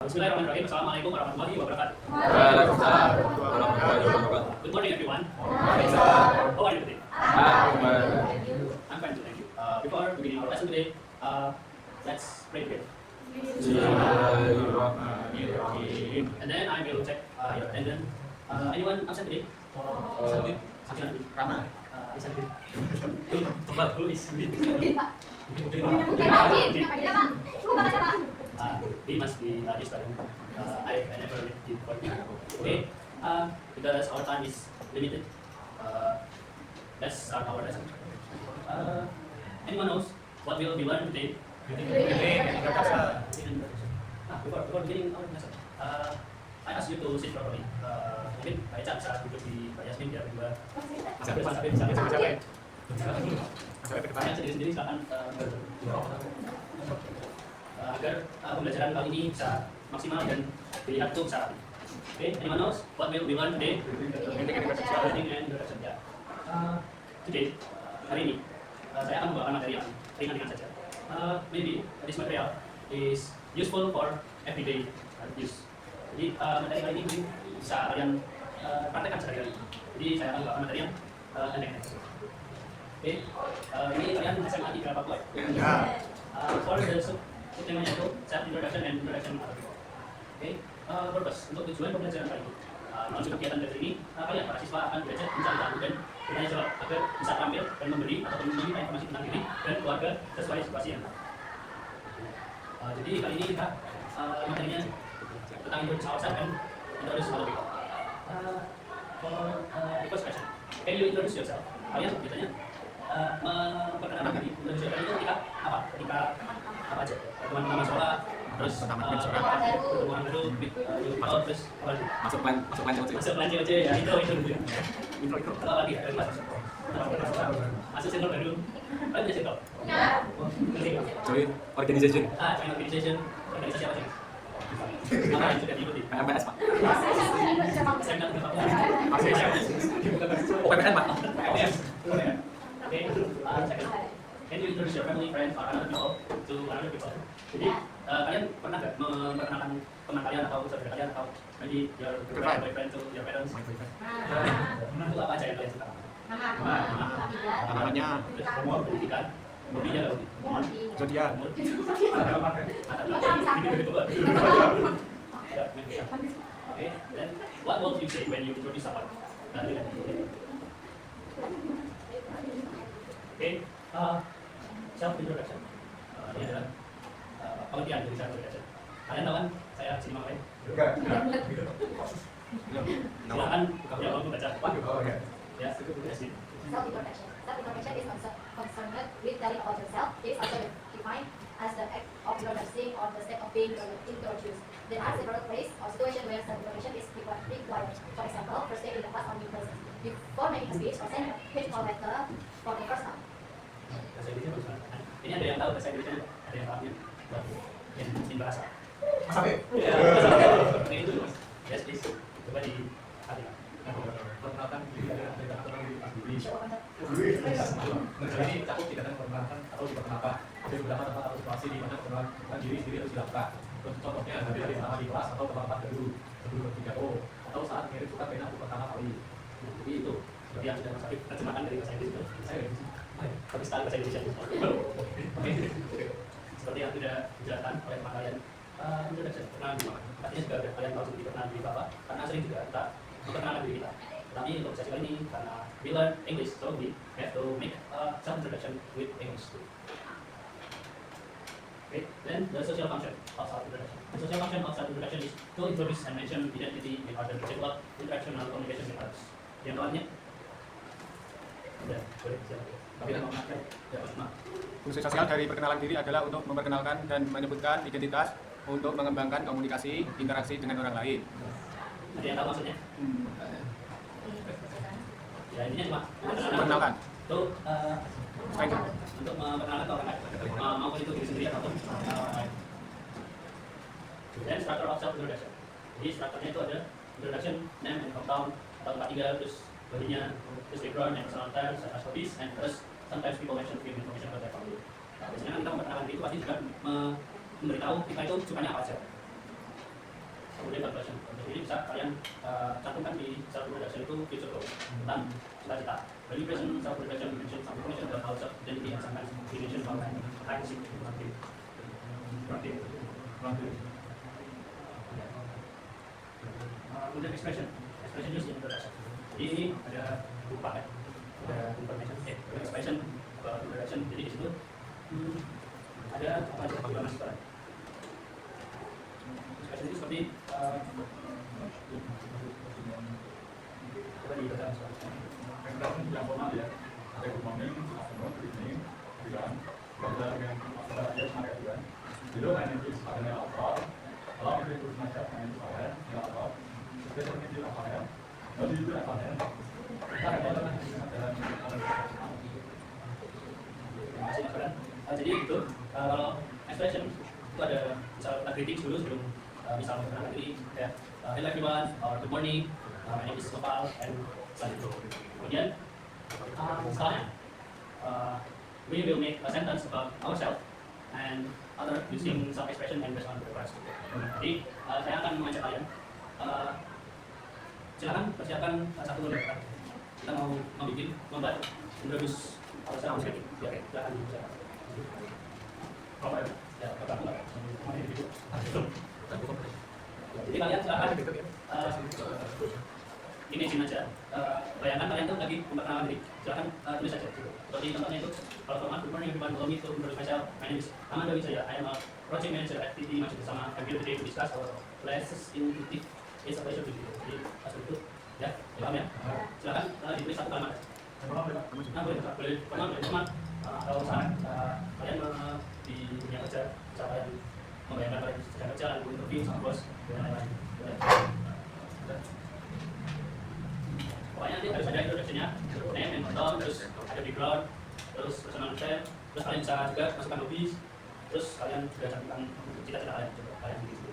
Bismillahirrahmanirrahim. Assalamualaikum warahmatullahi wabarakatuh. Waalaikumsalam warahmatullahi wabarakatuh. Good morning, everyone. How are you today? I'm fine too, thank you. Before beginning our lesson today, let's pray together. And then I will check your attendance. Anyone absent today? Absent. Rama. Is absent. Who is with? He must be this student. I never met him before. Okay, because our time is limited, let's start our lesson. Anyone knows what will be learned today? Before beginning our lesson, I ask you to sit properly. Mungkin Pak Eca bisa duduk di Pak Yasmin biar berdua. Sampai. Kalian sendiri-sendiri silakan agar pembelajaran kali ini bisa maksimal dan dilihat tuh bisa. Okay, anyone knows what will we learn today? Learning and introduction. Ya. Today, hari ini saya akan membawakan materi yang ringan-ringan saja. Maybe this material is useful for everyday use. Jadi materi kali ini bisa kalian praktekkan sehari-hari. Jadi saya akan membawakan materi yang pendek. Oke, ini kalian SMA 3 Papua. For the temanya itu self introduction and introduction other people. Okay, purpose untuk tujuan pembelajaran kali ini. Melalui kegiatan dari ini, kalian para siswa akan belajar mencari tahu dan bertanya jawab agar bisa tampil dan memberi atau meminta informasi tentang diri dan keluarga sesuai situasi yang ada. Jadi kali ini kita materinya tentang introduce ourselves and introduce other people. For the first question, can you introduce yourself? Kalian ditanya memperkenalkan diri. Introduce yourself itu ketika apa? Ketika apa aja? Teman-teman sekolah, terus bertemu orang baru, terus Masuk plan COC ya itu dulu ya. Kalau lagi ada kelas masuk senior baru, kalian punya senior? join organization Join organisasi apa sih? Apa yang sudah diikuti? PMPS Pak. Seminar berapa? PMPN Pak. Okay, second. Can you introduce your family, friends, or other people to other people? Jadi kalian pernah nggak memperkenalkan teman kalian atau saudara kalian atau maybe your girlfriend, boyfriend to your parents? Itu apa aja yang kalian suka? Namanya Pendidikan, hobinya nggak? zodiak. Okay, then what will you say when you introduce someone? Okay, self introduction. Ini adalah pengertian dari self introduction. Kalian tahu kan saya sini ngapain? Silakan yang mau baca. Ya, Self-introduction. Self-introduction is concerned with telling about yourself. It is also defined as the act of introducing or the state of being introduced. There are several places or situations where self-introduction is required. For example, first day in the class or new person. Before making a speech or send a page or letter for the first time. Bahasa Inggrisnya bagus banget. Ini ada yang tahu bahasa Inggrisnya? Ada yang tahu? Yang bahasa. Ya, bahasa itu mas. Yes, please. Coba diartikan. Perkenalkan diri dari ini cakup tindakan perkenalkan atau diperkenalkan. Ada beberapa tempat atau situasi di mana perkenalkan diri sendiri harus dilakukan. Contohnya hadir bersama di kelas atau tempat baru sebelum berpidato atau saat mengirim surat pena untuk pertama kali. Jadi itu seperti yang sudah Mas Afif terjemahkan dari bahasa Inggris itu. Saya Tapi sekali bahasa Indonesia. Seperti yang sudah dijelaskan oleh teman kalian. Introduction, perkenalan diri. Artinya juga kalian tahu seperti perkenalan diri Bapak, karena sering juga kita memperkenalkan diri kita. Tapi untuk sesi kali ini, karena we learn English, so we have to make a self-introduction with English too. Okay, then the social function of self-introduction. The social function of self-introduction is to introduce and mention identity in order to develop interactional communication with others. Yang keempatnya, boleh silakan. Tapi tidak mengatakan, ya maaf. Fungsi sosial dari perkenalan diri adalah untuk memperkenalkan dan menyebutkan identitas untuk mengembangkan komunikasi, interaksi dengan orang lain. Ada yang tahu maksudnya? Ya intinya cuma Memperkenalkan. itu untuk memperkenalkan orang lain, maupun itu diri sendiri ataupun orang lain. Dan structure of self introduction. Jadi strukturnya itu ada introduction, name, and hometown, atau tempat tinggal, terus bodinya, terus background, and personal details, and hobbies, and terus sometimes people mention information about their family. Biasanya kita memperkenalkan diri itu pasti juga memberitahu kita itu sukanya apa aja. kemudian conclusion. Jadi bisa kalian cantumkan di self introduction itu future goal tentang cita-cita. Value present, self introduction, dimension, self information, dan also identity and sometimes dimension from hierarchy productive. Kemudian expression use in introduction. Jadi ini ada empat ya, ada information, expression, introduction. Jadi di situ ada apa aja yang masuk ke expression itu seperti coba dibaca yang formal ya, ada good morning, afternoon, good evening, bilang, belajar dengan masalah aja sama kayak bilang. Below my name is Adanya Alpha. Allow me to introduce myself. My name is Farhan. Alpha. Special name is Farhan. Lalu itu Farhan. Jadi itu kalau expression itu ada misal kita greeting dulu sebelum misal berkenalan diri kayak hello everyone or good morning, my name is Gopal and selanjutnya. Kemudian setelahnya we will make a sentence about ourselves and other using some expression and based on the request. Jadi saya akan mengajak kalian silakan persiapkan satu menit. Kita mau membuat introduce ourselves. Ya, silakan dibaca. Ya, jadi kalian silakan imagine aja, bayangkan kalian tuh lagi memperkenalkan diri, silakan tulis aja. Seperti contohnya itu, kalau format good morning everyone, allow me to introduce myself. My name is Ahmad Dewi Saya. I am a project manager at TT Masjid Bersama. I'm here today to discuss our classes in TT. It's a pleasure to be here. Jadi seperti itu, ya, paham ya? Silakan ditulis satu kalimat. Nah, boleh format atau saat kalian di dunia kerja, cara yang membayangkan kalian sedang kerja, lalu interview sama bos dan lain-lain. Pokoknya nanti harus ada introduction-nya, name and bottom, terus ada background, terus personal detail, terus kalian bisa juga masukkan hobi, terus kalian juga cantumkan cita-cita kalian, coba kalian bikin sendiri.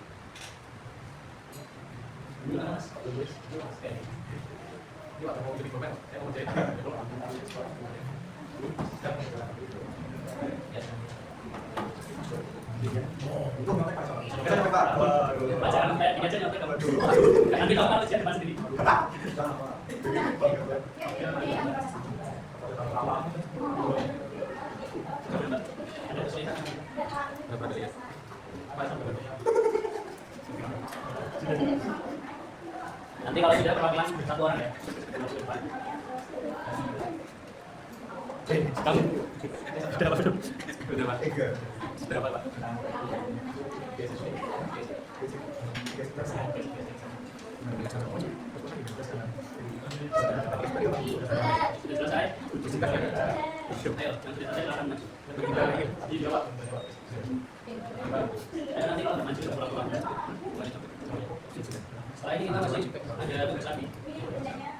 Bacaan kayak gini aja nyampe kamu. Nanti kamu harus jadi sendiri. Ada kesulitan. Nanti kalau sudah perwakilan satu orang ya. Kamu sudah apa belum? Sudah Pak. Sudah apa Pak? Sudah selesai? Ayo, yang sudah selesai silakan maju. Nanti kalau maju ke pulang-pulang. Setelah ini kita masih ada tugas lagi.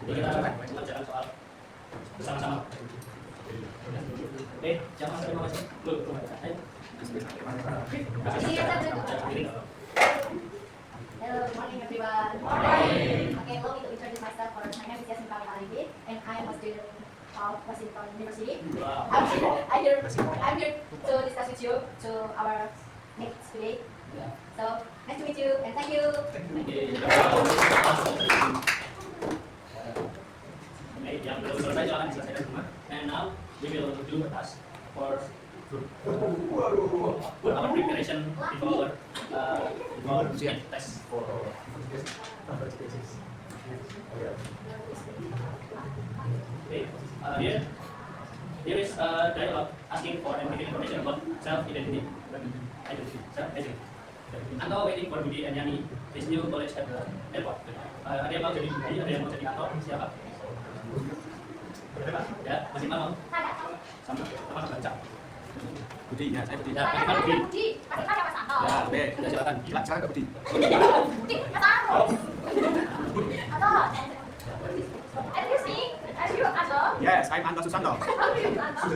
Jadi kita mengerjakan soal bersama-sama. Jangan sampai mau masuk. Ayo. Hello, good morning everyone. Morning. Okay, allow me to introduce myself first. My name is Yasmin Khalil Alibi, and I am a student of Washington University. Wow. I'm here to discuss with you to our next today. So nice to meet you and thank you. Yang belum selesai silakan diselesaikan semua. And now we will do a task for our preparation before test. Okay, here is a dialogue asking for and giving information about self-identity. Anto waiting for Budi and Yani, his new college at the airport. Ada yang mau jadi Budi, ada yang mau jadi Anto, siapa? Ya, masih mau? Sama baca. Budi, ya saya Budi. Ya, bagaimana Budi? Budi, masih ada Mas Anto. Ya, oke, ya silakan. Silakan ke Budi. Budi, Mas Anto. Anto. And you sing? Are you Anto? Yes, I'm Anto Susanto. How do you do Anto?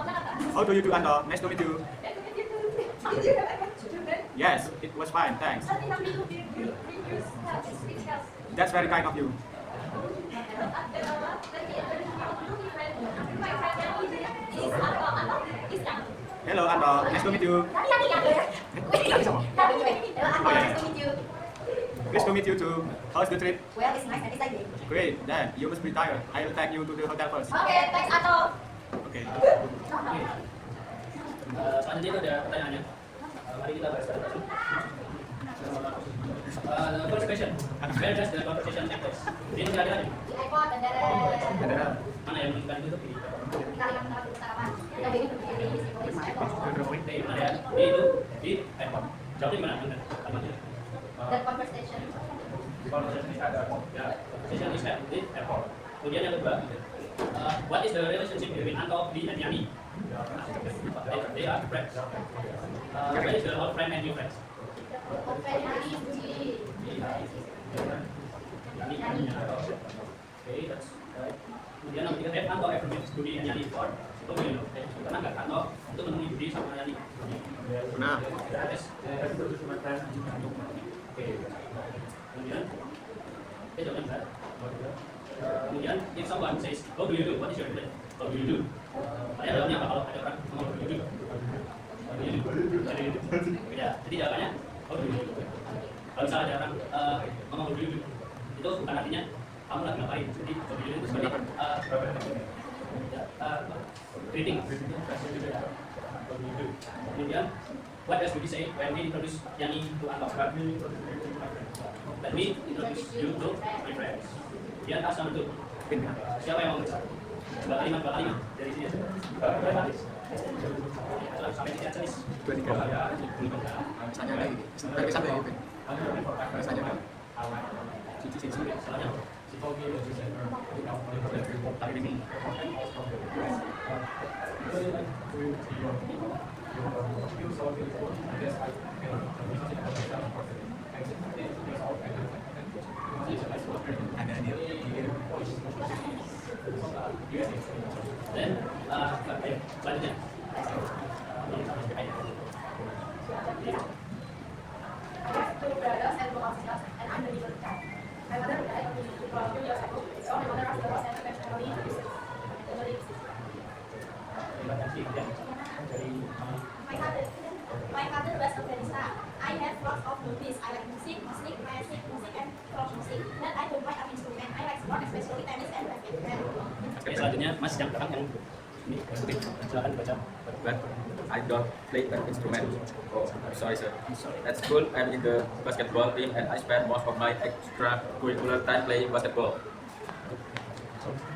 Jakarta. How do you do, Anto? Nice to meet you. How did you have a children? Yes, it was fine, thanks. Nothing of you use speech helps. That's very kind of you. Hello, Hello, Anto. Nice to meet you. Hello, Anto. Nice to meet you. Pleased to meet you too. How's the trip? Well, it's nice and exciting. Great. Then you must be tired. I will take you to the hotel first. Okay, thanks Ato. Okay. Selanjutnya itu ada pertanyaannya. Mari kita bahas satu persatu. The first question, where does the conversation take place? Ini negara mana? Di airport bandara. Bandara. Mana yang menentukan itu? Di Kalimantan Utara. Yang begini begini di airport. Di mana ya? Di airport. Jawabnya di mana? Alamatnya. The conversation. Conversation is at airport. Ya, conversation is at the airport. Kemudian yang kedua, what is the relationship between Anto, Lee, and Yani? They are friends. Where is the old friend and new friends? Open Yani Budi. Yani. Okay, that's right. Kemudian nomor 3, Anto ever met Budi and Yani before? Itu begini loh. Pernah nggak Anto untuk menemui Budi sama Yani? Nah, Yes. Oke. Kemudian, jawabnya benar. Kemudian, if someone says, "How do you do?" What is your reply? How do you do? Kalian jawabnya apa kalau ada orang ngomong how do you do? How do you do? How do you do? Ya, jadi jawabannya how do you do? Kalau misalnya ada orang ngomong how do you do, itu bukan artinya kamu lagi ngapain. Jadi how do you do itu seperti greeting. Kemudian, what does Budi say when we introduce Yani to Anto? Let me introduce you to my friends. Kemudian task nomor 2. Siapa yang mau baca? Dua kalimat dari sini. Sampai sini aja nih. 2-3. Misalnya lagi. Nanti sampai ya, Ben. Misalnya kan. Sisi. Salahnya. Tapi ini. Ada dia. Dan selanjutnya. I have two brothers and 2 sisters, and I'm the middle child. My mother died from 2 years ago, so my mother has the lost and eventually disease. My father was a barista. I have lots of hobbies. I like music, and folk music. Then I don't like an instrument. I like sport, especially tennis and badminton. Oke, selanjutnya Mas yang belakang yang ini silakan dibaca. But I don't play an instrument. Oh, sorry sir. At school, I'm in the basketball team and I spend most of my extracurricular time playing basketball.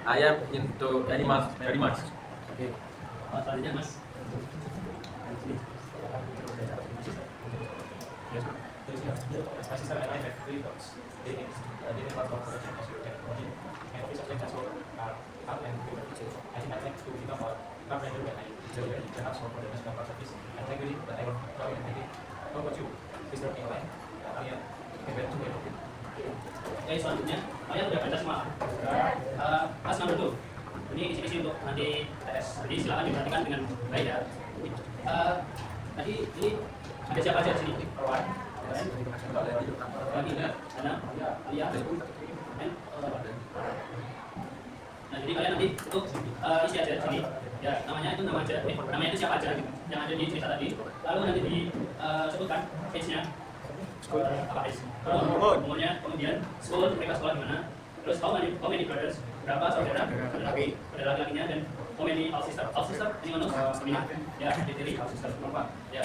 I am into animals very much. Oke. Selanjutnya Mas. Oke, selanjutnya kalian udah baca semua. Task nomor 2. Ini isi-isi untuk nanti tes. Jadi silakan diperhatikan dengan baik ya. Tadi ini ada siapa aja di sini? Ana, Lia, nah jadi kalian nanti untuk isi aja di sini. Ya, namanya itu nama aja. Namanya itu siapa aja yang ada di cerita tadi. Lalu nanti disebutkan age-nya. Apa age? Umurnya, kemudian school, mereka sekolah di mana. Terus how many brothers? Berapa saudara? Saudara laki-lakinya dan how many half sister? Half sister? Anyone knows? Ya, diri half sister perempuan. Ya.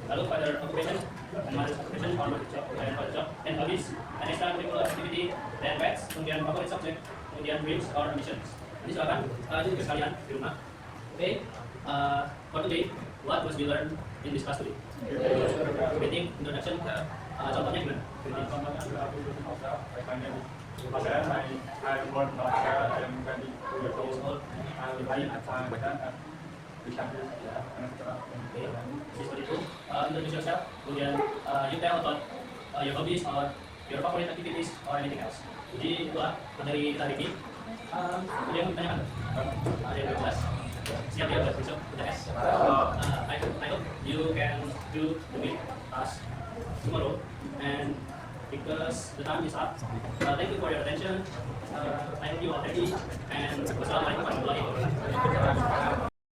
Lalu father occupation, and mother's occupation, or mother's job, and father's job, and hobbies, and extracurricular activity, then pets, kemudian favorite subject, kemudian dreams or ambitions. Jadi silakan itu juga sekalian di rumah. Oke, for today, what was we learn in this class today? Greeting, introduction, contohnya gimana? Seperti itu, introduce yourself, kemudian you tell about your hobbies or your favorite activities or anything else. Jadi itulah materi kita hari ini. Ada yang ditanyakan? Ada yang jelas? Siap ya buat besok UTS? I hope you can do the week task tomorrow, and because the time is up, thank you for your attention. I hope you are ready, and wassalamualaikum warahmatullahi wabarakatuh.